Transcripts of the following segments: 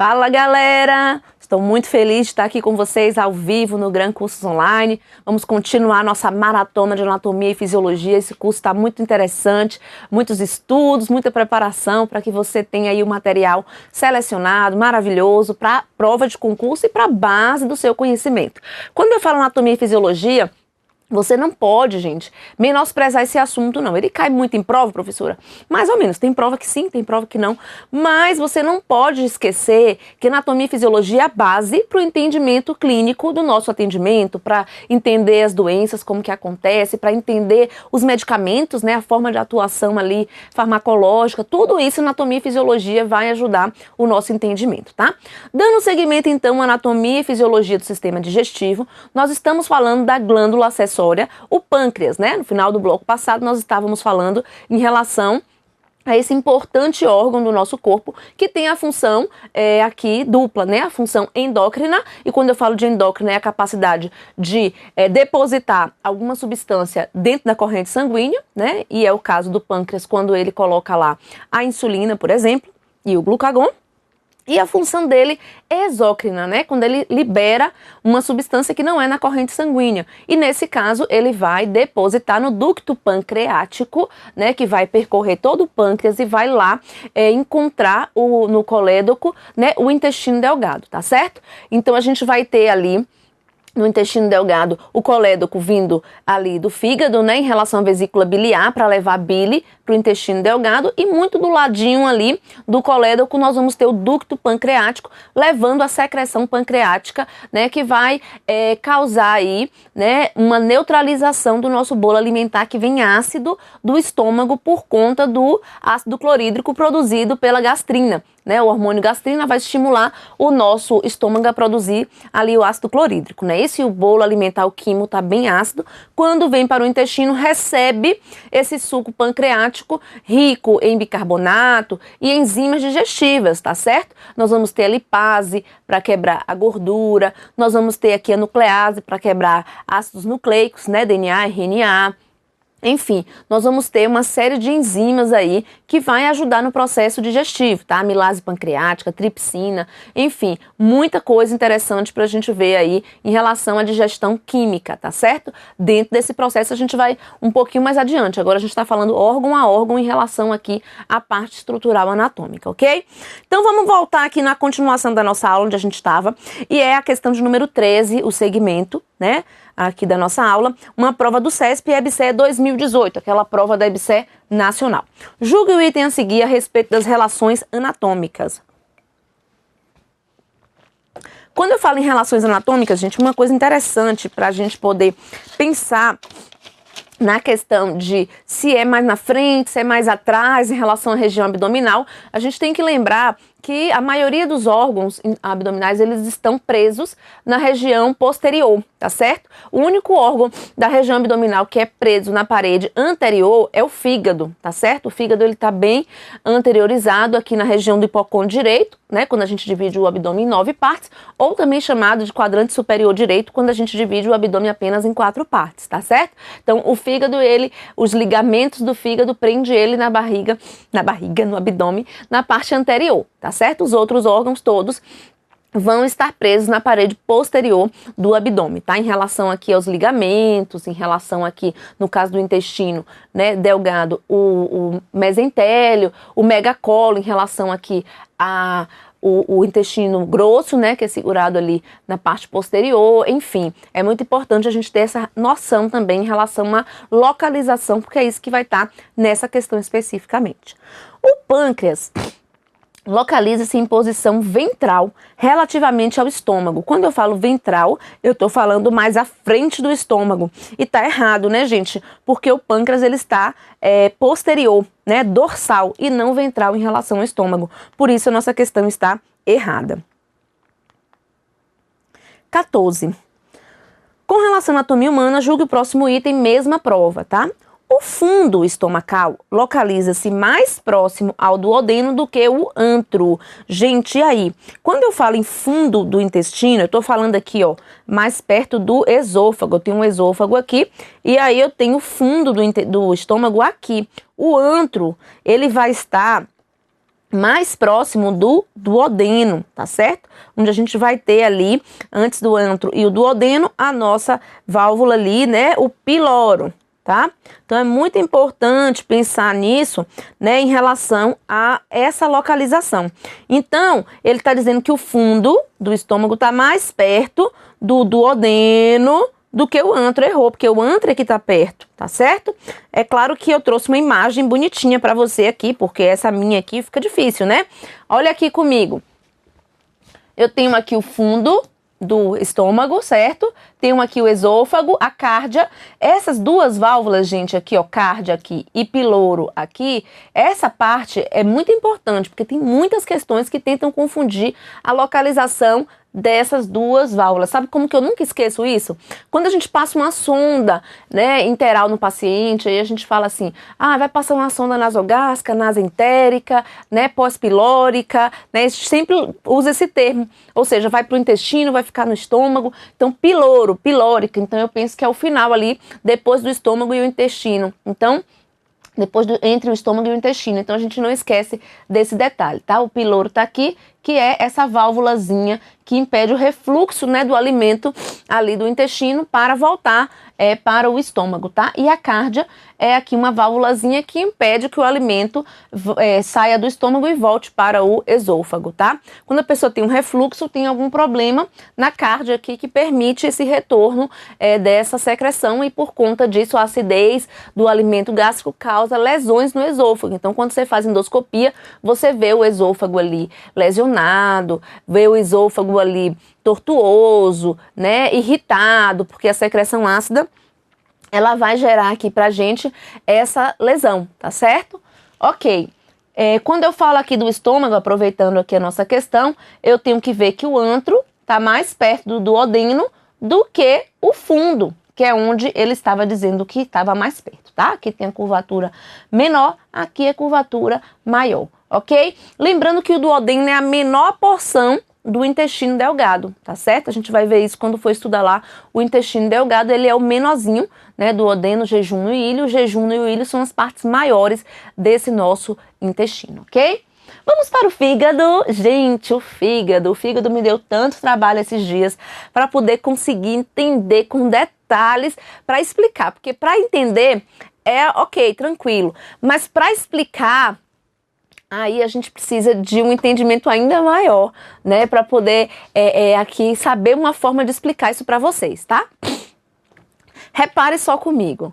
Fala, galera! Estou muito feliz de estar aqui com vocês ao vivo no Gran Cursos Online. Vamos continuar nossa maratona de anatomia e fisiologia. Esse curso está muito interessante, muitos estudos, muita preparação para que você tenha aí o material selecionado, maravilhoso, para a prova de concurso e para a base do seu conhecimento. Quando eu falo anatomia e fisiologia, você não pode, gente, menosprezar esse assunto, não. Ele cai muito em prova, professora? Mais ou menos. Tem prova que sim, tem prova que não. Mas você não pode esquecer que anatomia e fisiologia é a base para o entendimento clínico do nosso atendimento, para entender as doenças, como que acontece, para entender os medicamentos, né, a forma de atuação ali farmacológica. Tudo isso, anatomia e fisiologia vai ajudar o nosso entendimento, tá? Dando seguimento, então, à anatomia e fisiologia do sistema digestivo, nós estamos falando da glândula acessória, o pâncreas, né? No final do bloco passado nós estávamos falando em relação a esse importante órgão do nosso corpo que tem a função aqui dupla, né? A função endócrina, e quando eu falo de endócrina é a capacidade de depositar alguma substância dentro da corrente sanguínea, né? E é o caso do pâncreas quando ele coloca lá a insulina, por exemplo, e o glucagon. E a função dele é exócrina, né? Quando ele libera uma substância que não é na corrente sanguínea. E nesse caso, ele vai depositar no ducto pancreático, né? Que vai percorrer todo o pâncreas e vai lá encontrar no colédoco, né? O intestino delgado, tá certo? Então a gente vai ter ali no intestino delgado, o colédoco vindo ali do fígado, né, em relação à vesícula biliar, para levar bile para o intestino delgado, e muito do ladinho ali do colédoco nós vamos ter o ducto pancreático, levando a secreção pancreática, né, que vai causar aí, né, uma neutralização do nosso bolo alimentar que vem ácido do estômago por conta do ácido clorídrico produzido pela gastrina. Né, o hormônio gastrina vai estimular o nosso estômago a produzir ali o ácido clorídrico, né? E se o bolo alimentar, o quimo, está bem ácido, quando vem para o intestino, recebe esse suco pancreático rico em bicarbonato e enzimas digestivas, tá certo? Nós vamos ter a lipase para quebrar a gordura, nós vamos ter aqui a nuclease para quebrar ácidos nucleicos, né? DNA, RNA. Enfim, nós vamos ter uma série de enzimas aí que vai ajudar no processo digestivo, tá? Amilase pancreática, tripsina, enfim, muita coisa interessante para a gente ver aí em relação à digestão química, tá certo? Dentro desse processo a gente vai um pouquinho mais adiante. Agora a gente está falando órgão a órgão em relação aqui à parte estrutural anatômica, ok? Então vamos voltar aqui na continuação da nossa aula onde a gente estava, e é a questão de número 13, o segmento, né? Aqui da nossa aula, uma prova do CESP e EBSER 2018, aquela prova da EBSER nacional. Julgue o item a seguir a respeito das relações anatômicas. Quando eu falo em relações anatômicas, gente, uma coisa interessante para a gente poder pensar na questão de se é mais na frente, se é mais atrás em relação à região abdominal, a gente tem que lembrar que a maioria dos órgãos abdominais, eles estão presos na região posterior, tá certo? O único órgão da região abdominal que é preso na parede anterior é o fígado, tá certo? O fígado, ele tá bem anteriorizado aqui na região do hipocôndrio direito, né? Quando a gente divide o abdômen em 9 partes, ou também chamado de quadrante superior direito, quando a gente divide o abdômen apenas em 4 partes, tá certo? Então, o fígado, os ligamentos do fígado prende ele na barriga, no abdômen, na parte anterior, tá certo? Os outros órgãos todos vão estar presos na parede posterior do abdômen, tá? Em relação aqui aos ligamentos, em relação aqui, no caso do intestino, né, delgado, o mesentélio, o megacolo, em relação aqui o intestino grosso, né, que é segurado ali na parte posterior, enfim, é muito importante a gente ter essa noção também em relação à localização, porque é isso que vai estar nessa questão especificamente. O pâncreas localiza-se em posição ventral relativamente ao estômago. Quando eu falo ventral, eu estou falando mais à frente do estômago. E tá errado, né, gente? Porque o pâncreas, ele está posterior, né, dorsal, e não ventral em relação ao estômago. Por isso a nossa questão está errada. 14. Com relação à anatomia humana, julgue o próximo item, mesma prova, tá? O fundo estomacal localiza-se mais próximo ao duodeno do que o antro. Gente, e aí? Quando eu falo em fundo do intestino, eu tô falando aqui, ó, mais perto do esôfago. Eu tenho um esôfago aqui e aí eu tenho o fundo do estômago aqui. O antro, ele vai estar mais próximo do duodeno, tá certo? Onde a gente vai ter ali, antes do antro e o duodeno, a nossa válvula ali, né, o piloro, tá? Então é muito importante pensar nisso, né, em relação a essa localização. Então, ele tá dizendo que o fundo do estômago tá mais perto do duodeno do que o antro. Errou, porque o antro é que tá perto, tá certo? É claro que eu trouxe uma imagem bonitinha para você aqui, porque essa minha aqui fica difícil, né? Olha aqui comigo. Eu tenho aqui o fundo do estômago, certo? Tenho aqui o esôfago, a cárdia. Essas duas válvulas, gente, aqui, ó, cárdia aqui e piloro aqui, essa parte é muito importante, porque tem muitas questões que tentam confundir a localização dessas duas válvulas. Sabe como que eu nunca esqueço isso? Quando a gente passa uma sonda, né, interal no paciente, aí a gente fala assim, vai passar uma sonda nasogástrica, nasentérica, né, pós-pilórica, né, a gente sempre usa esse termo, ou seja, vai para o intestino, vai ficar no estômago, então piloro, pilórica, então eu penso que é o final ali, depois do estômago e o intestino, então depois entre o estômago e o intestino, então a gente não esquece desse detalhe, tá? O piloro tá aqui, que é essa válvulazinha que impede o refluxo, né, do alimento ali do intestino para voltar para o estômago, tá? E a cárdia é aqui uma válvulazinha que impede que o alimento saia do estômago e volte para o esôfago, tá? Quando a pessoa tem um refluxo, tem algum problema na cárdia aqui que permite esse retorno dessa secreção e por conta disso a acidez do alimento gástrico causa lesões no esôfago. Então quando você faz endoscopia, você vê o esôfago ali lesionado, vê o esôfago ali tortuoso, né, irritado, porque a secreção ácida ela vai gerar aqui pra gente essa lesão, tá certo? Ok. Quando eu falo aqui do estômago, aproveitando aqui a nossa questão, eu tenho que ver que o antro tá mais perto do duodeno do que o fundo, que é onde ele estava dizendo que estava mais perto, tá? Aqui tem a curvatura menor, aqui a curvatura maior, ok? Lembrando que o duodeno é a menor porção do intestino delgado, tá certo? A gente vai ver isso quando for estudar lá o intestino delgado, ele é o menorzinho, né, duodeno, jejum e ilho. O jejum e o ilho são as partes maiores desse nosso intestino, ok? Vamos para o fígado. Gente, o fígado me deu tanto trabalho esses dias para poder conseguir entender com detalhes, para explicar, porque para entender é ok, tranquilo, mas para explicar aí a gente precisa de um entendimento ainda maior, né, para poder aqui saber uma forma de explicar isso para vocês, tá? Repare só comigo.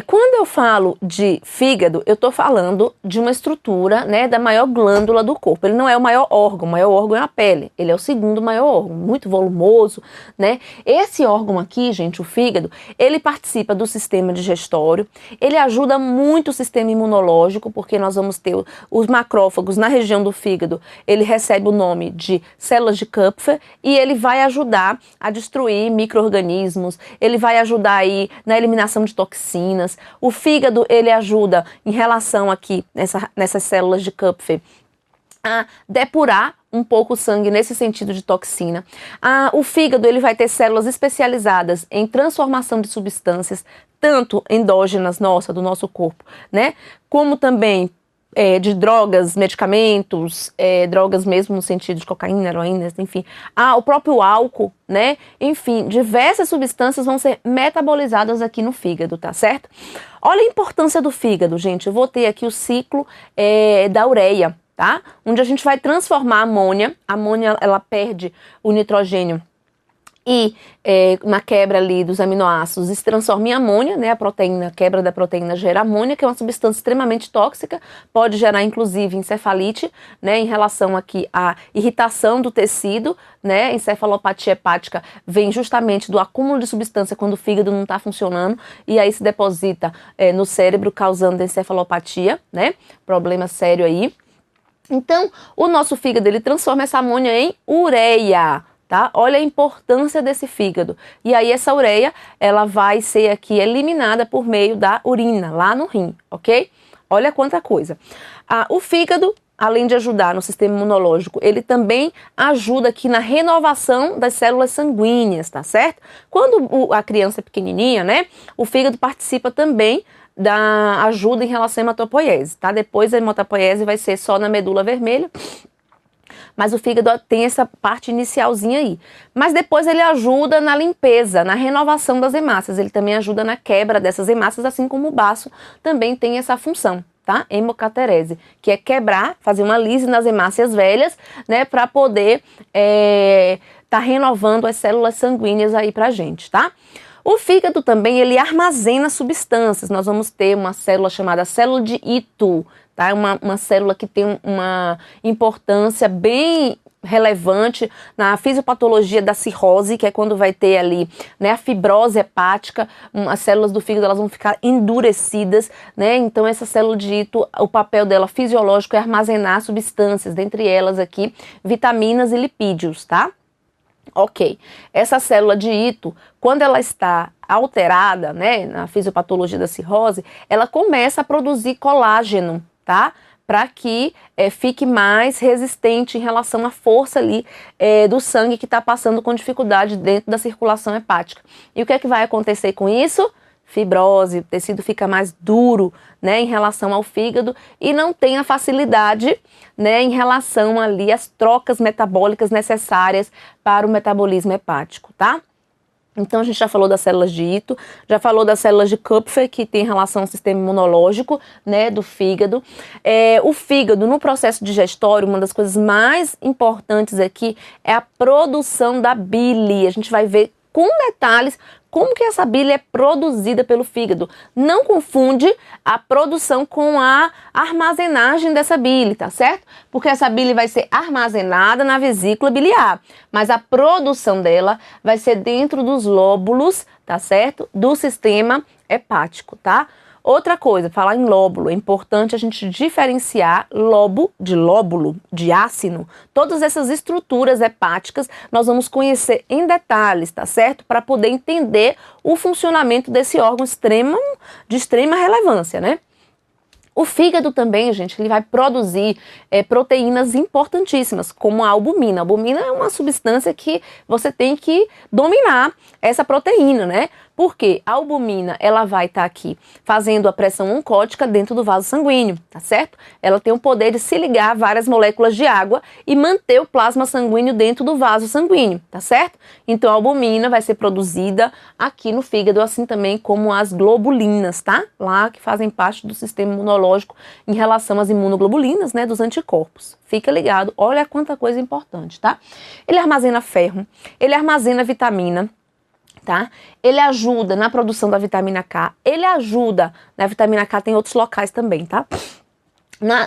Quando eu falo de fígado, eu estou falando de uma estrutura, né, da maior glândula do corpo. Ele não é o maior órgão é a pele. Ele é o segundo maior órgão, muito volumoso, né? Esse órgão aqui, gente, o fígado, ele participa do sistema digestório, ele ajuda muito o sistema imunológico, porque nós vamos ter os macrófagos na região do fígado, ele recebe o nome de células de Kupffer e ele vai ajudar a destruir micro-organismos, ele vai ajudar aí na eliminação de toxinas. O fígado, ele ajuda em relação aqui, nessas células de Kupffer, a depurar um pouco o sangue nesse sentido de toxina. O fígado, ele vai ter células especializadas em transformação de substâncias, tanto endógenas do nosso corpo, né, como também de drogas, medicamentos, drogas mesmo no sentido de cocaína, heroína, enfim. O próprio álcool, né? Enfim, diversas substâncias vão ser metabolizadas aqui no fígado, tá certo? Olha a importância do fígado, gente. Eu vou ter aqui o ciclo da ureia, tá? Onde a gente vai transformar a amônia. A amônia, ela perde o nitrogênio e na quebra ali dos aminoácidos se transforma em amônia, né? A quebra da proteína gera amônia, que é uma substância extremamente tóxica, pode gerar inclusive encefalite, né? Em relação aqui à irritação do tecido, né? Encefalopatia hepática vem justamente do acúmulo de substância quando o fígado não está funcionando e aí se deposita no cérebro causando encefalopatia, né? Problema sério aí. Então, o nosso fígado, ele transforma essa amônia em ureia. Tá? Olha a importância desse fígado. E aí essa ureia, ela vai ser aqui eliminada por meio da urina, lá no rim, ok? Olha quanta coisa. O fígado, além de ajudar no sistema imunológico, ele também ajuda aqui na renovação das células sanguíneas, tá certo? Quando a criança é pequenininha, né, o fígado participa também da ajuda em relação à hematopoiese, tá? Depois a hematopoiese vai ser só na medula vermelha, mas o fígado tem essa parte inicialzinha aí. Mas depois ele ajuda na limpeza, na renovação das hemácias. Ele também ajuda na quebra dessas hemácias, assim como o baço também tem essa função, tá? Hemocaterese, que é quebrar, fazer uma lise nas hemácias velhas, né? Para poder tá renovando as células sanguíneas aí pra gente, tá? O fígado também, ele armazena substâncias. Nós vamos ter uma célula chamada célula de Ito, tá? Uma célula que tem uma importância bem relevante na fisiopatologia da cirrose, que é quando vai ter ali, né, a fibrose hepática, as células do fígado elas vão ficar endurecidas, né? Então essa célula de Ito, o papel dela fisiológico é armazenar substâncias, dentre elas aqui vitaminas e lipídios, tá? Ok, essa célula de Ito, quando ela está alterada, né, na fisiopatologia da cirrose, ela começa a produzir colágeno, tá? Para que fique mais resistente em relação à força ali do sangue que está passando com dificuldade dentro da circulação hepática. E o que é que vai acontecer com isso? Fibrose, o tecido fica mais duro, né, em relação ao fígado e não tem a facilidade, né, em relação ali às trocas metabólicas necessárias para o metabolismo hepático, tá? Então a gente já falou das células de Ito, já falou das células de Kupffer, que tem relação ao sistema imunológico, né, do fígado. O fígado, no processo digestório, uma das coisas mais importantes aqui é a produção da bile. A gente vai ver com detalhes como que essa bile é produzida pelo fígado. Não confunde a produção com a armazenagem dessa bile, tá certo? Porque essa bile vai ser armazenada na vesícula biliar, mas a produção dela vai ser dentro dos lóbulos, tá certo? Do sistema hepático, tá? Outra coisa, falar em lóbulo, é importante a gente diferenciar lobo de lóbulo, de ácino. Todas essas estruturas hepáticas nós vamos conhecer em detalhes, tá certo? Para poder entender o funcionamento desse órgão de extrema relevância, né? O fígado também, gente, ele vai produzir proteínas importantíssimas, como a albumina. A albumina é uma substância que você tem que dominar essa proteína, né? Porque a albumina, ela vai estar aqui fazendo a pressão oncótica dentro do vaso sanguíneo, tá certo? Ela tem o poder de se ligar a várias moléculas de água e manter o plasma sanguíneo dentro do vaso sanguíneo, tá certo? Então a albumina vai ser produzida aqui no fígado, assim também como as globulinas, tá? Lá que fazem parte do sistema imunológico em relação às imunoglobulinas, né, dos anticorpos. Fica ligado, olha quanta coisa importante, tá? Ele armazena ferro, ele armazena vitamina, tá? Ele ajuda na produção da vitamina K, ele ajuda, na vitamina K tem outros locais também, tá?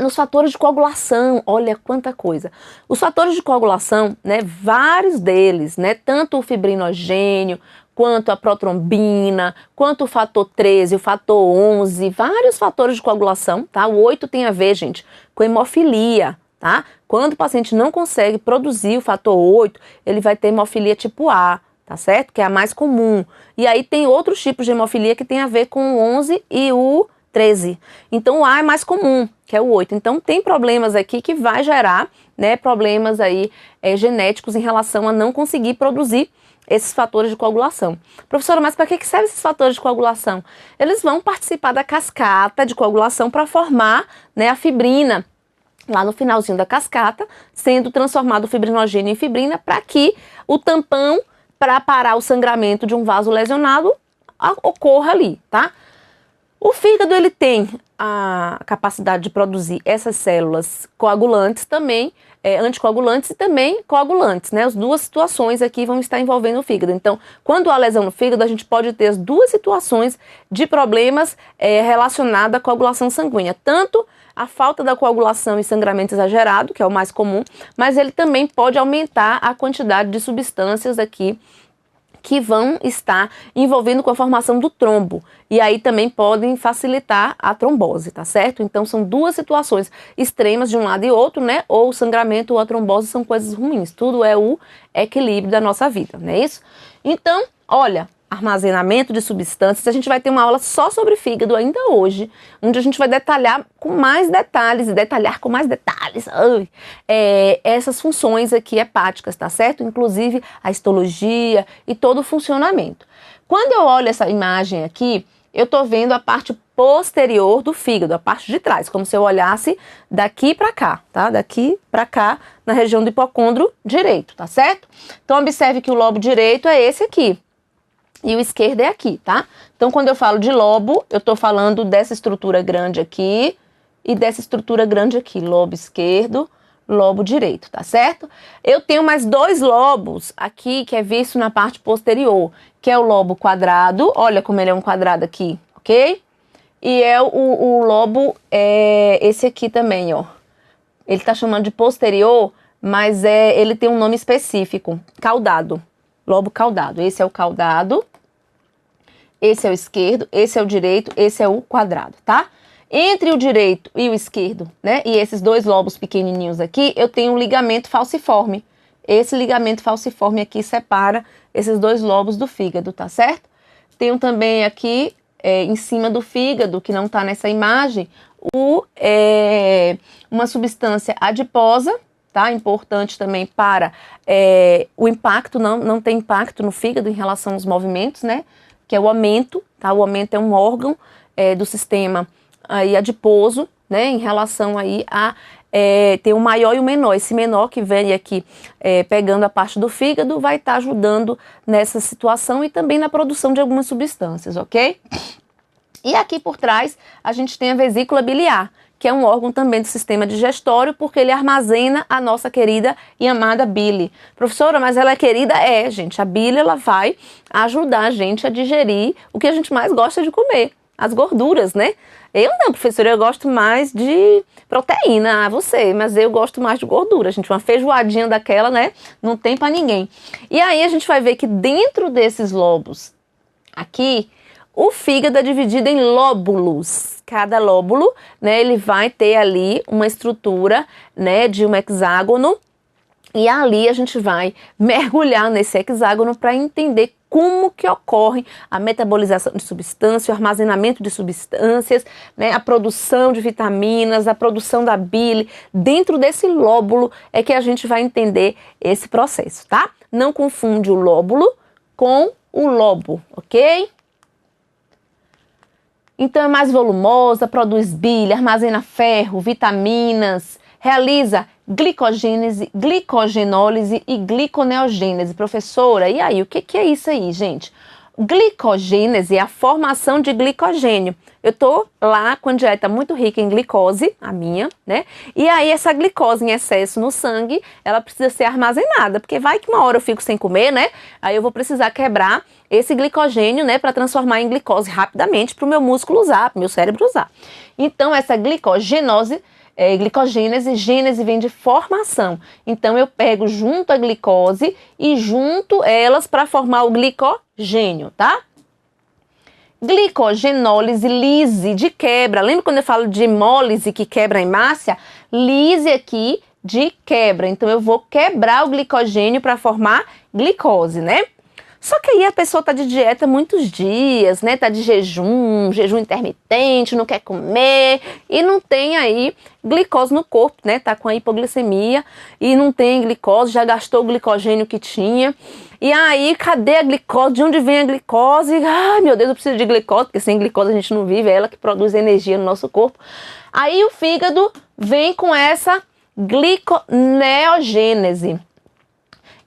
Nos fatores de coagulação, olha quanta coisa. Os fatores de coagulação, né, vários deles, né, tanto o fibrinogênio, quanto a protrombina, quanto o fator 13, o fator 11, vários fatores de coagulação, tá? O 8 tem a ver, gente, com hemofilia, tá? Quando o paciente não consegue produzir o fator 8, ele vai ter hemofilia tipo A, tá certo? Que é a mais comum. E aí tem outros tipos de hemofilia que tem a ver com o 11 e o 13. Então o A é mais comum, que é o 8. Então tem problemas aqui que vai gerar, né, problemas aí genéticos em relação a não conseguir produzir esses fatores de coagulação. Professora, mas para que servem esses fatores de coagulação? Eles vão participar da cascata de coagulação para formar, né, a fibrina, lá no finalzinho da cascata, sendo transformado o fibrinogênio em fibrina para que o tampão para parar o sangramento de um vaso lesionado ocorra ali, tá? O fígado, ele tem a capacidade de produzir essas células coagulantes também, anticoagulantes e também coagulantes, né? As duas situações aqui vão estar envolvendo o fígado. Então, quando há lesão no fígado, a gente pode ter as duas situações de problemas relacionados à coagulação sanguínea. Tanto a falta da coagulação e sangramento exagerado, que é o mais comum, mas ele também pode aumentar a quantidade de substâncias aqui que vão estar envolvendo com a formação do trombo. E aí também podem facilitar a trombose, tá certo? Então são duas situações extremas de um lado e outro, né? Ou o sangramento ou a trombose são coisas ruins. Tudo é o equilíbrio da nossa vida, não é isso? Então, olha, armazenamento de substâncias, a gente vai ter uma aula só sobre fígado ainda hoje, onde a gente vai detalhar com mais detalhes, essas funções aqui hepáticas, tá certo? Inclusive a histologia e todo o funcionamento. Quando eu olho essa imagem aqui, eu tô vendo a parte posterior do fígado, a parte de trás, como se eu olhasse daqui para cá, tá? Daqui para cá, na região do hipocôndrio direito, tá certo? Então, observe que o lobo direito é esse aqui. E o esquerdo é aqui, tá? Então, quando eu falo de lobo, eu tô falando dessa estrutura grande aqui e dessa estrutura grande aqui. Lobo esquerdo, lobo direito, tá certo? Eu tenho mais dois lobos aqui, que é visto na parte posterior, que é o lobo quadrado. Olha como ele é um quadrado aqui, ok? E é o lobo, esse aqui também, ó. Ele tá chamando de posterior, mas ele tem um nome específico, caudado. Lobo caudado. Esse é o caudado, esse é o esquerdo, esse é o direito, esse é o quadrado, tá? Entre o direito e o esquerdo, né, e esses dois lobos pequenininhos aqui, eu tenho um ligamento falciforme. Esse ligamento falciforme aqui separa esses dois lobos do fígado, tá certo? Tenho também aqui, em cima do fígado, que não tá nessa imagem, uma substância adiposa, tá? Importante também para o impacto, não tem impacto no fígado em relação aos movimentos, né? Que é o aumento, tá? O aumento é um órgão do sistema aí adiposo, né? Em relação aí a ter o maior e o menor. Esse menor que vem aqui pegando a parte do fígado vai estar ajudando nessa situação e também na produção de algumas substâncias, ok? E aqui por trás a gente tem a vesícula biliar, que é um órgão também do sistema digestório, porque ele armazena a nossa querida e amada bile. Professora, mas ela é querida? Gente, a bile ela vai ajudar a gente a digerir o que a gente mais gosta de comer, as gorduras, né? Eu não, professora, eu gosto mais de proteína, você, mas eu gosto mais de gordura, gente, uma feijoadinha daquela, né? Não tem pra ninguém. E aí a gente vai ver que dentro desses lobos aqui, o fígado é dividido em lóbulos. Cada lóbulo, né, ele vai ter ali uma estrutura, né, de um hexágono. E ali a gente vai mergulhar nesse hexágono para entender como que ocorre a metabolização de substâncias, o armazenamento de substâncias, né, a produção de vitaminas, a produção da bile. Dentro desse lóbulo é que a gente vai entender esse processo, tá? Não confunde o lóbulo com o lobo, ok? Então é mais volumosa, produz bile, armazena ferro, vitaminas, realiza glicogênese, glicogenólise e gliconeogênese. Professora, e aí, o que é isso aí, gente? Glicogênese é a formação de glicogênio. Eu tô lá com a dieta muito rica em glicose, a minha, né? E aí essa glicose em excesso no sangue, ela precisa ser armazenada, porque vai que uma hora eu fico sem comer, né? Aí eu vou precisar quebrar esse glicogênio, né, para transformar em glicose rapidamente para o meu músculo usar, para o meu cérebro usar. Então essa glicogênese, gênese vem de formação. Então eu pego junto a glicose e junto elas para formar o glicogênio, tá? Glicogenólise, lise de quebra. Lembra quando eu falo de hemólise que quebra a hemácia? Lise aqui de quebra. Então eu vou quebrar o glicogênio para formar glicose, né? Só que aí a pessoa tá de dieta muitos dias, né? Tá de jejum intermitente, não quer comer e não tem aí glicose no corpo, né? Tá com a hipoglicemia e não tem glicose, já gastou o glicogênio que tinha. E aí, cadê a glicose? De onde vem a glicose? Ai, meu Deus, eu preciso de glicose, porque sem glicose a gente não vive, é ela que produz energia no nosso corpo. Aí o fígado vem com essa gliconeogênese.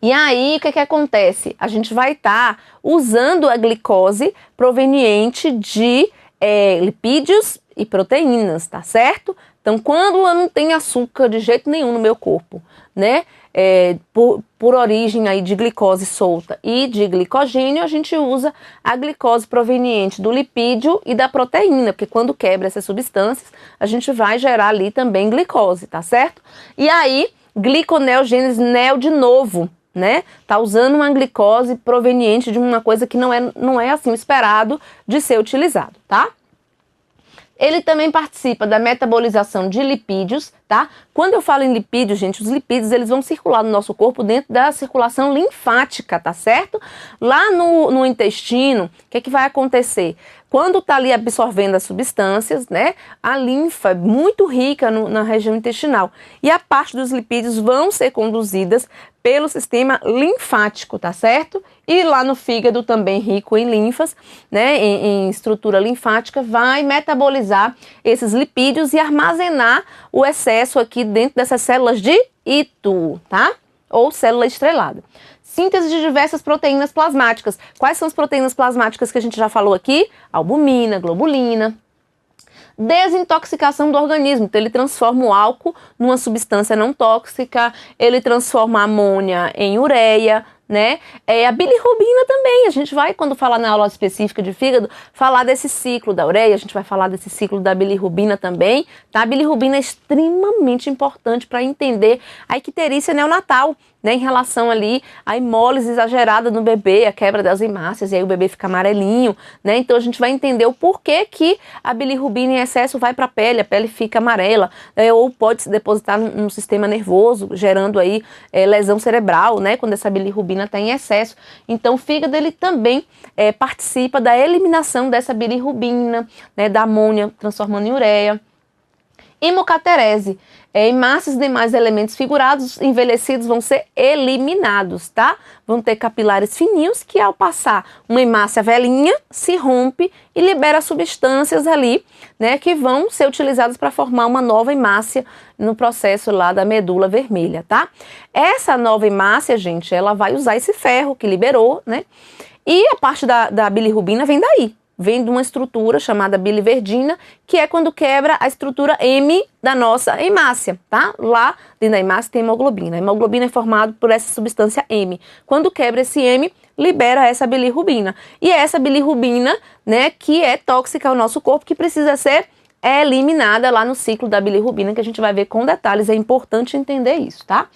E aí, o que acontece? A gente vai estar usando a glicose proveniente de lipídios e proteínas, tá certo? Então, quando eu não tenho açúcar de jeito nenhum no meu corpo, né? Por origem aí de glicose solta e de glicogênio, a gente usa a glicose proveniente do lipídio e da proteína, porque quando quebra essas substâncias, a gente vai gerar ali também glicose, tá certo? E aí, gliconeogênese, neo de novo, né? Tá usando uma glicose proveniente de uma coisa que não é assim o esperado de ser utilizado, tá? Ele também participa da metabolização de lipídios, tá? Quando eu falo em lipídios, gente, os lipídios eles vão circular no nosso corpo dentro da circulação linfática, tá certo? Lá no intestino, o que vai acontecer? quando está ali absorvendo as substâncias, né, a linfa é muito rica na região intestinal e a parte dos lipídios vão ser conduzidas pelo sistema linfático, tá certo? E lá no fígado, também rico em linfas, né, em estrutura linfática, vai metabolizar esses lipídios e armazenar o excesso aqui dentro dessas células de Ito, tá? Ou célula estrelada. Síntese de diversas proteínas plasmáticas. Quais são as proteínas plasmáticas que a gente já falou aqui? Albumina, globulina. Desintoxicação do organismo, então ele transforma o álcool numa substância não tóxica, ele transforma a amônia em ureia, né? A bilirrubina também, a gente vai, quando falar na aula específica de fígado, falar desse ciclo da ureia, a gente vai falar desse ciclo da bilirrubina também, tá? A bilirrubina é extremamente importante para entender a icterícia neonatal, né, em relação ali à hemólise exagerada no bebê, a quebra das hemácias, e aí o bebê fica amarelinho, né? Então a gente vai entender o porquê que a bilirrubina em excesso vai para a pele fica amarela, né? Ou pode se depositar no sistema nervoso, gerando aí lesão cerebral, né? Quando essa bilirrubina está em excesso. Então o fígado ele também participa da eliminação dessa bilirrubina, né? Da amônia transformando em ureia. Hemocaterese. Hemácias e demais elementos figurados envelhecidos vão ser eliminados, tá? Vão ter capilares fininhos que, ao passar uma hemácia velhinha, se rompe e libera substâncias ali, né, que vão ser utilizadas para formar uma nova hemácia no processo lá da medula vermelha, tá? Essa nova hemácia, gente, ela vai usar esse ferro que liberou, né? E a parte da bilirrubina vem daí. Vem de uma estrutura chamada biliverdina, que é quando quebra a estrutura M da nossa hemácia, tá? Lá dentro da hemácia tem hemoglobina. A hemoglobina é formada por essa substância M. Quando quebra esse M, libera essa bilirrubina. E é essa bilirrubina, né, que é tóxica ao nosso corpo, que precisa ser eliminada lá no ciclo da bilirrubina, que a gente vai ver com detalhes. É importante entender isso, tá?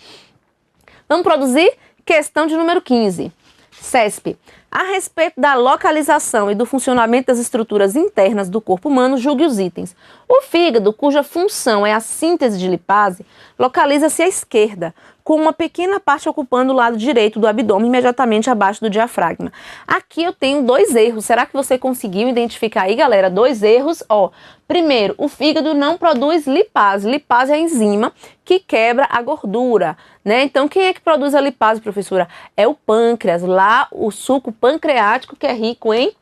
Vamos produzir questão de número 15. CESP. A respeito da localização e do funcionamento das estruturas internas do corpo humano, julgue os itens. O fígado, cuja função é a síntese de lipase, localiza-se à esquerda, com uma pequena parte ocupando o lado direito do abdômen, imediatamente abaixo do diafragma. Aqui eu tenho 2 erros. Será que você conseguiu identificar aí, galera? 2 erros, ó. Primeiro, o fígado não produz lipase. Lipase é a enzima que quebra a gordura, né? Então, quem é que produz a lipase, professora? É o pâncreas, lá o suco pancreático, que é rico em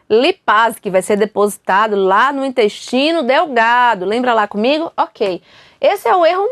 lipase, que vai ser depositado lá no intestino delgado. Lembra lá comigo? Ok. Esse é o erro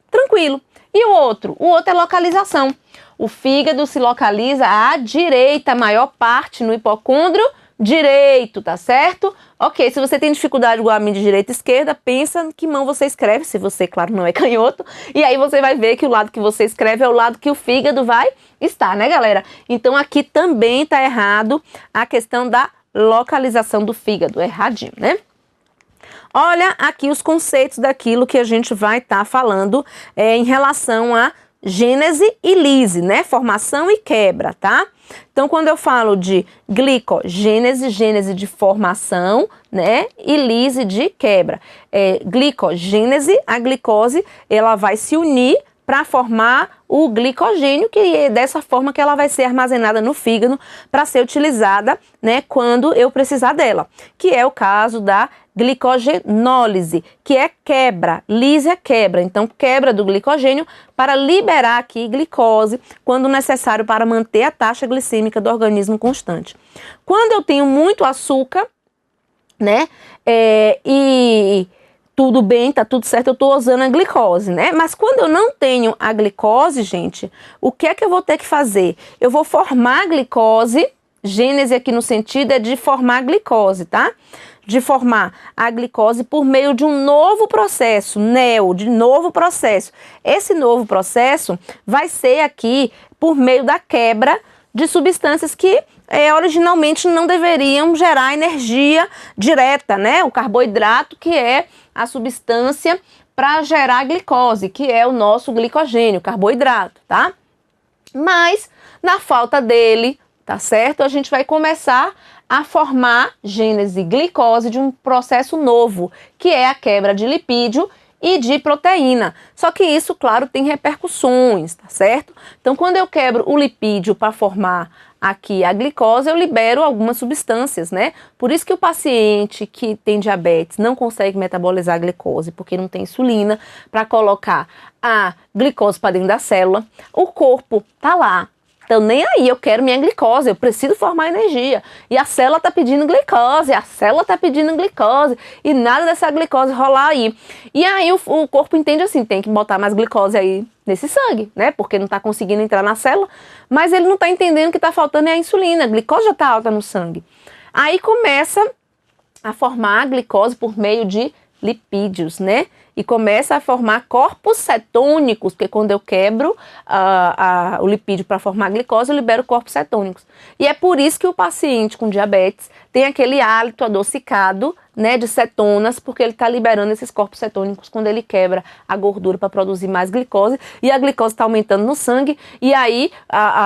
tranquilo. E o outro? O outro é localização. O fígado se localiza à direita, a maior parte no hipocôndrio direito, tá certo? Ok, se você tem dificuldade igual a mim de direita e esquerda, pensa que mão você escreve, se você, claro, não é canhoto, e aí você vai ver que o lado que você escreve é o lado que o fígado vai estar, né, galera? Então aqui também tá errado a questão da localização do fígado, erradinho, né? Olha aqui os conceitos daquilo que a gente vai estar falando em relação a gênese e lise, né? Formação e quebra, tá? Então, quando eu falo de glicogênese, gênese de formação, né? E lise de quebra. Glicogênese, a glicose, ela vai se unir para formar o glicogênio, que é dessa forma que ela vai ser armazenada no fígado para ser utilizada, né, quando eu precisar dela, que é o caso da glicogenólise, que é quebra, lise é quebra, então quebra do glicogênio para liberar aqui glicose quando necessário para manter a taxa glicêmica do organismo constante. Quando eu tenho muito açúcar, né, e tudo bem, tá tudo certo, eu tô usando a glicose, né? Mas quando eu não tenho a glicose, gente, o que é que eu vou ter que fazer? Eu vou formar a glicose, gênese aqui no sentido é de formar a glicose, tá? De formar a glicose por meio de um novo processo, de novo processo. Esse novo processo vai ser aqui por meio da quebra de substâncias que originalmente não deveriam gerar energia direta, né? O carboidrato, que é a substância para gerar glicose, que é o nosso glicogênio, carboidrato, tá? Mas, na falta dele, tá certo? A gente vai começar a formar gênese glicose de um processo novo, que é a quebra de lipídio e de proteína. Só que isso, claro, tem repercussões, tá certo? Então, quando eu quebro o lipídio para formar aqui a glicose, eu libero algumas substâncias, né? Por isso que o paciente que tem diabetes não consegue metabolizar a glicose, porque não tem insulina para colocar a glicose para dentro da célula. O corpo tá lá. Então, nem aí, eu quero minha glicose, eu preciso formar energia. E a célula tá pedindo glicose, a célula tá pedindo glicose, e nada dessa glicose rolar aí. E aí o corpo entende assim, tem que botar mais glicose aí nesse sangue, né? Porque não tá conseguindo entrar na célula, mas ele não tá entendendo que tá faltando é a insulina, a glicose já tá alta no sangue. Aí começa a formar a glicose por meio de lipídios, né? E começa a formar corpos cetônicos, porque quando eu quebro o lipídio para formar glicose, eu libero corpos cetônicos. E é por isso que o paciente com diabetes tem aquele hálito adocicado, né, de cetonas, porque ele está liberando esses corpos cetônicos quando ele quebra a gordura para produzir mais glicose, e a glicose está aumentando no sangue, e aí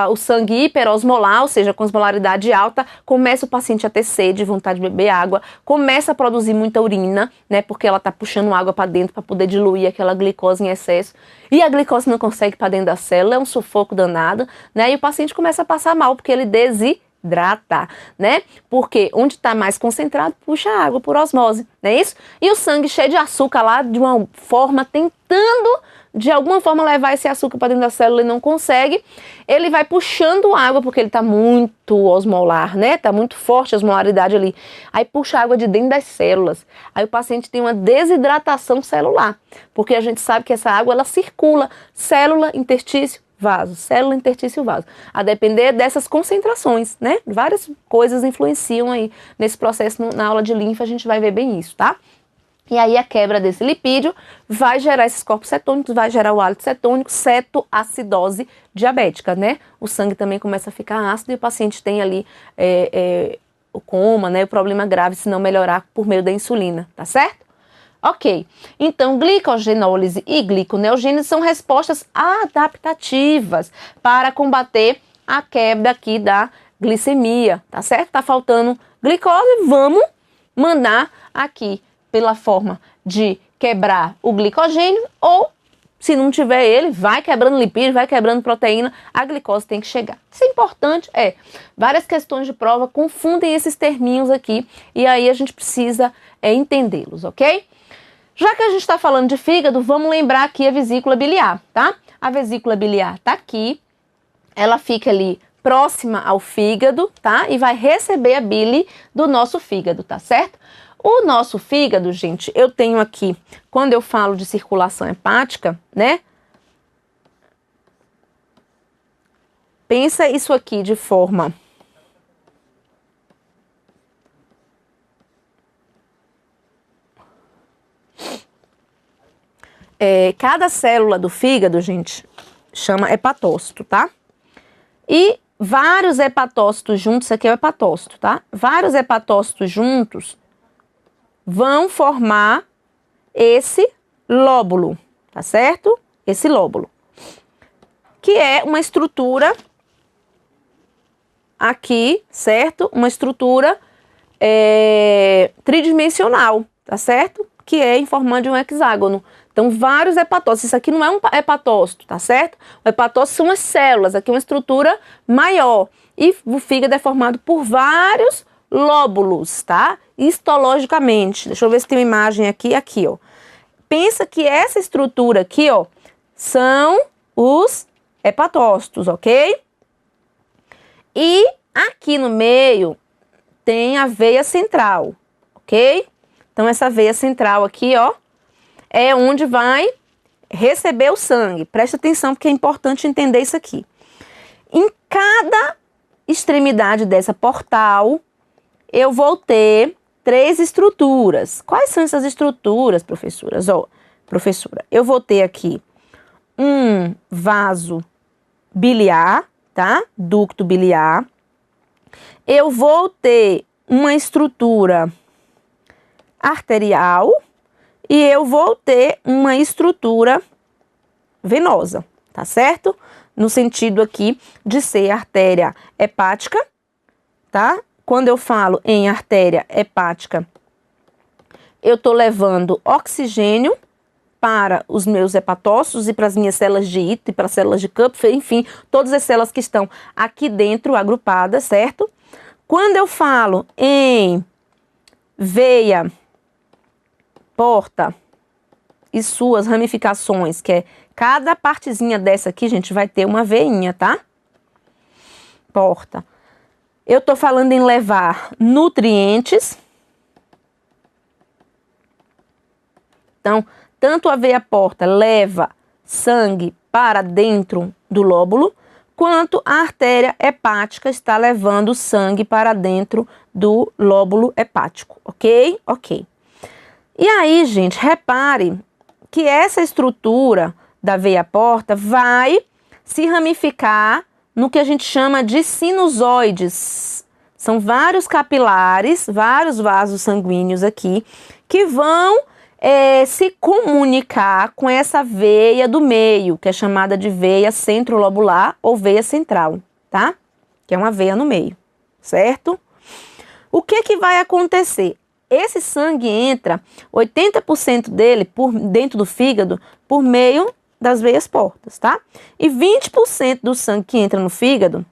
o sangue hiperosmolar, ou seja, com osmolaridade alta, começa o paciente a ter sede, vontade de beber água, começa a produzir muita urina, né, porque ela está puxando água para dentro para poder diluir aquela glicose em excesso, e a glicose não consegue para dentro da célula, é um sufoco danado, né, e o paciente começa a passar mal, porque ele desidrata, né? Porque onde está mais concentrado, puxa água por osmose, não é isso? E o sangue cheio de açúcar lá, de uma forma, tentando de alguma forma levar esse açúcar para dentro da célula e não consegue, ele vai puxando água, porque ele está muito osmolar, né? Está muito forte a osmolaridade ali. Aí puxa água de dentro das células. Aí o paciente tem uma desidratação celular, porque a gente sabe que essa água, ela circula, célula, interstício, vaso, célula, interstício, vaso. A depender dessas concentrações, né? Várias coisas influenciam aí nesse processo. Na aula de linfa a gente vai ver bem isso, tá? E aí a quebra desse lipídio vai gerar esses corpos cetônicos, vai gerar o hálito cetônico, cetoacidose diabética, né? O sangue também começa a ficar ácido e o paciente tem ali o coma, né? O problema grave se não melhorar por meio da insulina, tá certo? Ok, então glicogenólise e gliconeogênese são respostas adaptativas para combater a quebra aqui da glicemia, tá certo? Tá faltando glicose, vamos mandar aqui pela forma de quebrar o glicogênio ou, se não tiver ele, vai quebrando lipídio, vai quebrando proteína, a glicose tem que chegar. Isso é importante, várias questões de prova confundem esses terminhos aqui e aí a gente precisa entendê-los, ok? Já que a gente está falando de fígado, vamos lembrar aqui a vesícula biliar, tá? A vesícula biliar tá aqui, ela fica ali próxima ao fígado, tá? E vai receber a bile do nosso fígado, tá certo? O nosso fígado, gente, eu tenho aqui, quando eu falo de circulação hepática, né? Pensa isso aqui de forma... cada célula do fígado, gente, chama hepatócito, tá? E vários hepatócitos juntos, isso aqui é o hepatócito, tá? Vários hepatócitos juntos vão formar esse lóbulo, tá certo? Esse lóbulo, que é uma estrutura aqui, certo? Uma estrutura tridimensional, tá certo? Que é em forma de um hexágono. Então, vários hepatócitos. Isso aqui não é um hepatócito, tá certo? O hepatócito são as células, aqui é uma estrutura maior. E o fígado é formado por vários lóbulos, tá? Histologicamente. Deixa eu ver se tem uma imagem aqui, ó. Pensa que essa estrutura aqui, ó, são os hepatócitos, ok? E aqui no meio tem a veia central, ok? Então, essa veia central aqui, ó, é onde vai receber o sangue. Presta atenção porque é importante entender isso aqui. Em cada extremidade dessa portal, eu vou ter 3 estruturas. Quais são essas estruturas, professoras? Ó, professora, eu vou ter aqui um vaso biliar, tá? Ducto biliar. Eu vou ter uma estrutura arterial e eu vou ter uma estrutura venosa, tá certo? No sentido aqui de ser artéria hepática, tá? Quando eu falo em artéria hepática, eu tô levando oxigênio para os meus hepatócitos e para as minhas células de Ito e para as células de Kupfer, enfim, todas as células que estão aqui dentro agrupadas, certo? Quando eu falo em veia, porta e suas ramificações, que é cada partezinha dessa aqui, gente, vai ter uma veinha, tá? Porta. Eu tô falando em levar nutrientes. Então, tanto a veia porta leva sangue para dentro do lóbulo, quanto a artéria hepática está levando sangue para dentro do lóbulo hepático, ok? Ok. E aí, gente, repare que essa estrutura da veia porta vai se ramificar no que a gente chama de sinusoides. São vários capilares, vários vasos sanguíneos aqui, que vão se comunicar com essa veia do meio, que é chamada de veia centrolobular ou veia central, tá? Que é uma veia no meio, certo? O que vai acontecer? Esse sangue entra, 80% dele dentro do fígado, por meio das veias portas, tá? E 20% do sangue que entra no fígado,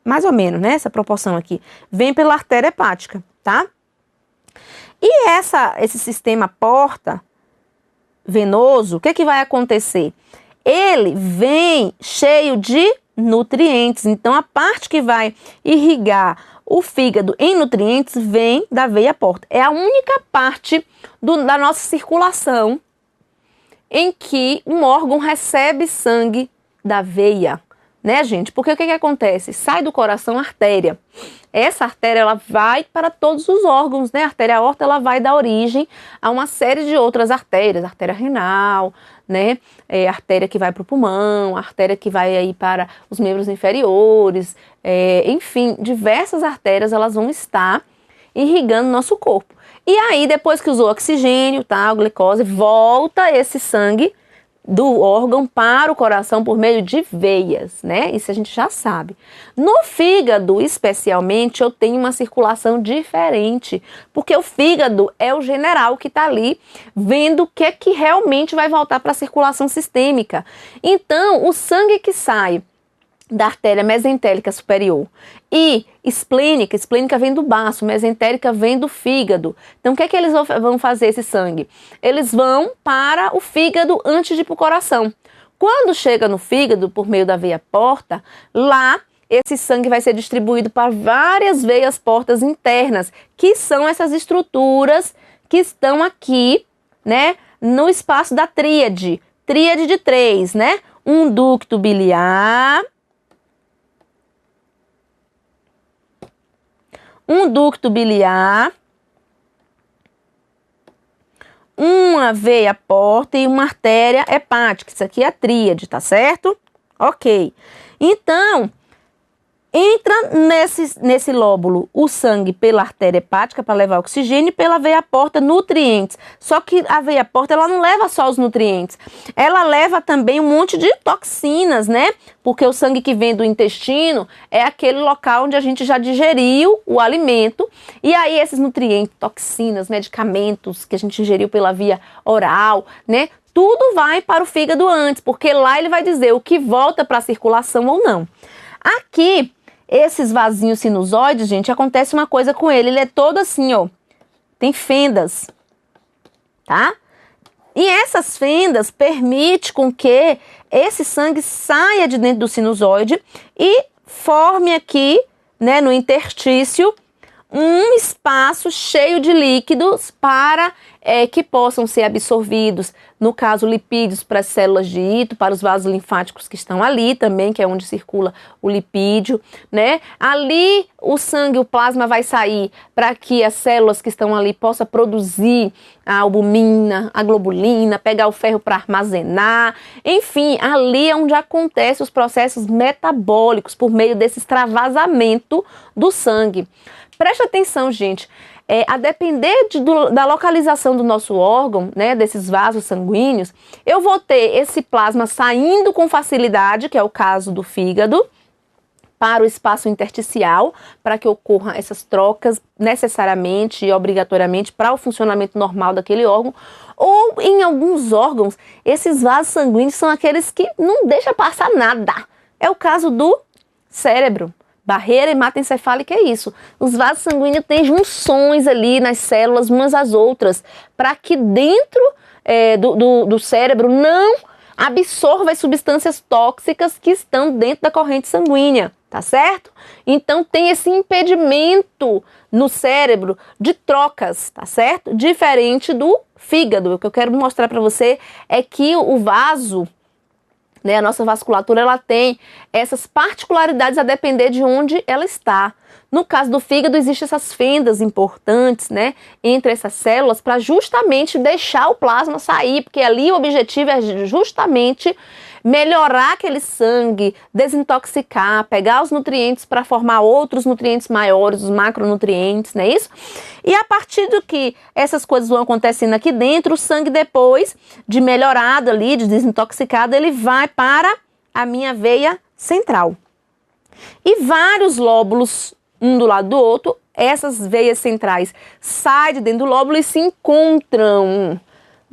mais ou menos, né? Essa proporção aqui, vem pela artéria hepática, tá? E esse sistema porta venoso, o que vai acontecer? Ele vem cheio de nutrientes, então a parte que vai irrigar o fígado em nutrientes vem da veia porta. É a única parte da nossa circulação em que um órgão recebe sangue da veia, né, gente? Porque o que acontece? Sai do coração a artéria. Essa artéria, ela vai para todos os órgãos, né? A artéria aorta, ela vai dar origem a uma série de outras artérias, artéria renal, né? A artéria que vai para o pulmão, a artéria que vai aí para os membros inferiores, enfim, diversas artérias, elas vão estar irrigando o nosso corpo. E aí, depois que usou oxigênio, tá, a glicose, volta esse sangue do órgão para o coração por meio de veias, né? Isso a gente já sabe. No fígado, especialmente, eu tenho uma circulação diferente, porque o fígado é o general que está ali vendo o que é que realmente vai voltar para a circulação sistêmica. Então, o sangue que sai da artéria mesentélica superior e esplênica vem do baço, mesentérica vem do fígado. Então, o que é que eles vão fazer esse sangue? Eles vão para o fígado antes de ir para o coração. Quando chega no fígado, por meio da veia porta, lá esse sangue vai ser distribuído para várias veias portas internas, que são essas estruturas que estão aqui, né, no espaço da tríade de 3, né? Um ducto biliar, uma veia porta e uma artéria hepática. Isso aqui é a tríade, tá certo? Ok. Então, entra nesse lóbulo o sangue pela artéria hepática para levar oxigênio e pela veia porta nutrientes. Só que a veia porta, ela não leva só os nutrientes. Ela leva também um monte de toxinas, né? Porque o sangue que vem do intestino é aquele local onde a gente já digeriu o alimento. E aí esses nutrientes, toxinas, medicamentos que a gente ingeriu pela via oral, né? Tudo vai para o fígado antes, porque lá ele vai dizer o que volta para a circulação ou não. Aqui, esses vasinhos sinusoides, gente, acontece uma coisa com ele. Ele é todo assim, ó. Tem fendas, tá? E essas fendas permitem com que esse sangue saia de dentro do sinusoide e forme aqui, né, no interstício, um espaço cheio de líquidos para que possam ser absorvidos, no caso lipídios para as células de Ito, para os vasos linfáticos que estão ali também, que é onde circula o lipídio, né? Ali o sangue, o plasma vai sair para que as células que estão ali possam produzir a albumina, a globulina, pegar o ferro para armazenar, enfim, ali é onde acontecem os processos metabólicos por meio desse extravasamento do sangue. Preste atenção, gente, a depender da localização do nosso órgão, né, desses vasos sanguíneos, eu vou ter esse plasma saindo com facilidade, que é o caso do fígado, para o espaço intersticial, para que ocorram essas trocas necessariamente e obrigatoriamente para o funcionamento normal daquele órgão. Ou em alguns órgãos, esses vasos sanguíneos são aqueles que não deixam passar nada. É o caso do cérebro. Barreira hematoencefálica é isso. Os vasos sanguíneos têm junções ali nas células umas às outras, para que dentro do cérebro não absorva as substâncias tóxicas que estão dentro da corrente sanguínea, tá certo? Então tem esse impedimento no cérebro de trocas, tá certo? Diferente do fígado. O que eu quero mostrar para você é que o vaso, né, a nossa vasculatura, ela tem essas particularidades a depender de onde ela está. No caso do fígado, existem essas fendas importantes, né, entre essas células para justamente deixar o plasma sair, porque ali o objetivo é justamente melhorar aquele sangue, desintoxicar, pegar os nutrientes para formar outros nutrientes maiores, os macronutrientes, não é isso? E a partir do que essas coisas vão acontecendo aqui dentro, o sangue depois de melhorado ali, de desintoxicado, ele vai para a minha veia central. E vários lóbulos, um do lado do outro, essas veias centrais saem de dentro do lóbulo e se encontram,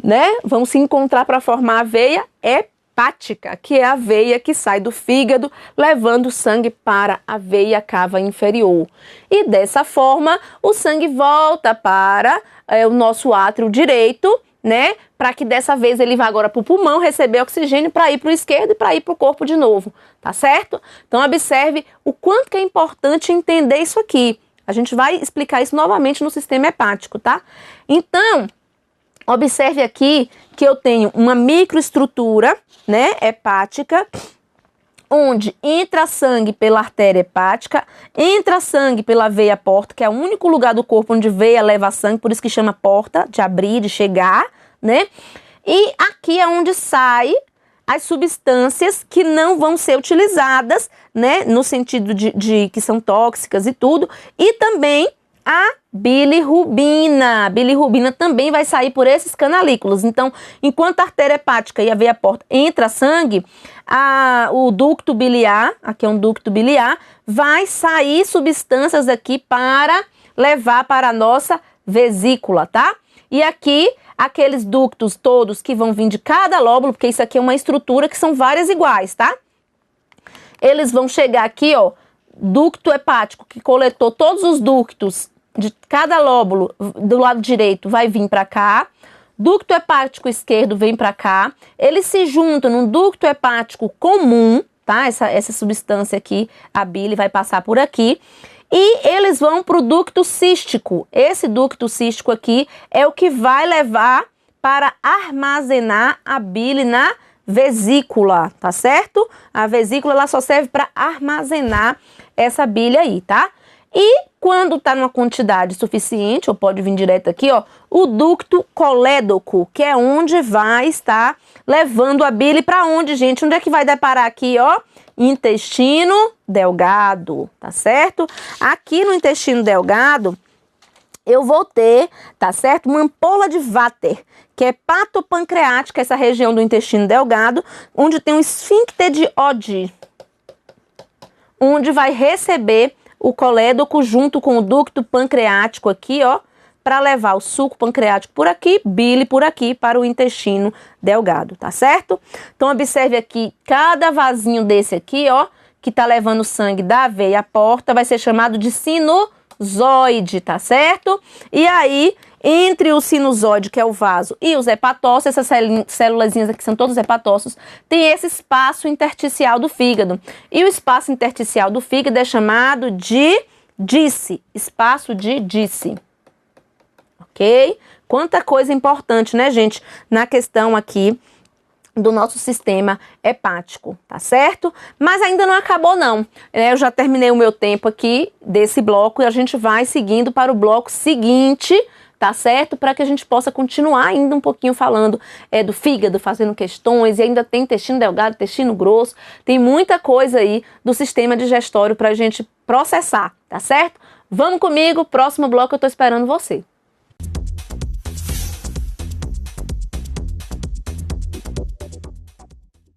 né? Vão se encontrar para formar a veia hepática, que é a veia que sai do fígado, levando o sangue para a veia cava inferior. E dessa forma, o sangue volta para o nosso átrio direito, né? Para que dessa vez ele vá agora para o pulmão receber oxigênio para ir para o esquerdo e para ir para o corpo de novo, tá certo? Então observe o quanto que é importante entender isso aqui. A gente vai explicar isso novamente no sistema hepático, tá? Então, observe aqui que eu tenho uma microestrutura, né, hepática, onde entra sangue pela artéria hepática, entra sangue pela veia porta, que é o único lugar do corpo onde veia leva sangue, por isso que chama porta, de abrir, de chegar, né? E aqui é onde sai as substâncias que não vão ser utilizadas, né, no sentido de que são tóxicas e tudo, e também a bilirrubina. A bilirrubina também vai sair por esses canalículos. Então, enquanto a artéria hepática e a veia porta entra sangue, o ducto biliar, aqui é um ducto biliar, vai sair substâncias aqui para levar para a nossa vesícula, tá? E aqui, aqueles ductos todos que vão vir de cada lóbulo, porque isso aqui é uma estrutura que são várias iguais, tá? Eles vão chegar aqui, ó, ducto hepático, que coletou todos os ductos de cada lóbulo do lado direito, vai vir para cá. Ducto hepático esquerdo vem para cá. Eles se juntam num ducto hepático comum, tá? Essa substância aqui, a bile, vai passar por aqui. E eles vão para o ducto cístico. Esse ducto cístico aqui é o que vai levar para armazenar a bile na vesícula, tá certo? A vesícula, ela só serve para armazenar essa bile aí, tá? E quando tá numa quantidade suficiente, ou pode vir direto aqui, ó, o ducto colédoco, que é onde vai estar levando a bile para onde, gente? Onde é que vai deparar aqui, ó? Intestino delgado, tá certo? Aqui no intestino delgado, eu vou ter, tá certo? Uma ampola de Vater, que é hepatopancreática, essa região do intestino delgado, onde tem um esfíncter de Oddi, onde vai receber o colédoco junto com o ducto pancreático aqui, ó, para levar o suco pancreático por aqui, bile por aqui para o intestino delgado, tá certo? Então observe aqui, cada vasinho desse aqui, ó, que tá levando sangue da veia à porta, vai ser chamado de sinusoide, tá certo? E aí, entre o sinusoide, que é o vaso, e os hepatócitos, essas célulazinhas aqui são todos hepatócitos, tem esse espaço intersticial do fígado. E o espaço intersticial do fígado é chamado de Disse, espaço de Disse. Ok? Quanta coisa importante, né, gente, na questão aqui do nosso sistema hepático, tá certo? Mas ainda não acabou não, eu já terminei o meu tempo aqui desse bloco e a gente vai seguindo para o bloco seguinte, tá certo? Para que a gente possa continuar ainda um pouquinho falando do fígado, fazendo questões, e ainda tem intestino delgado, intestino grosso, tem muita coisa aí do sistema digestório para a gente processar, tá certo? Vamos comigo, próximo bloco eu tô esperando você.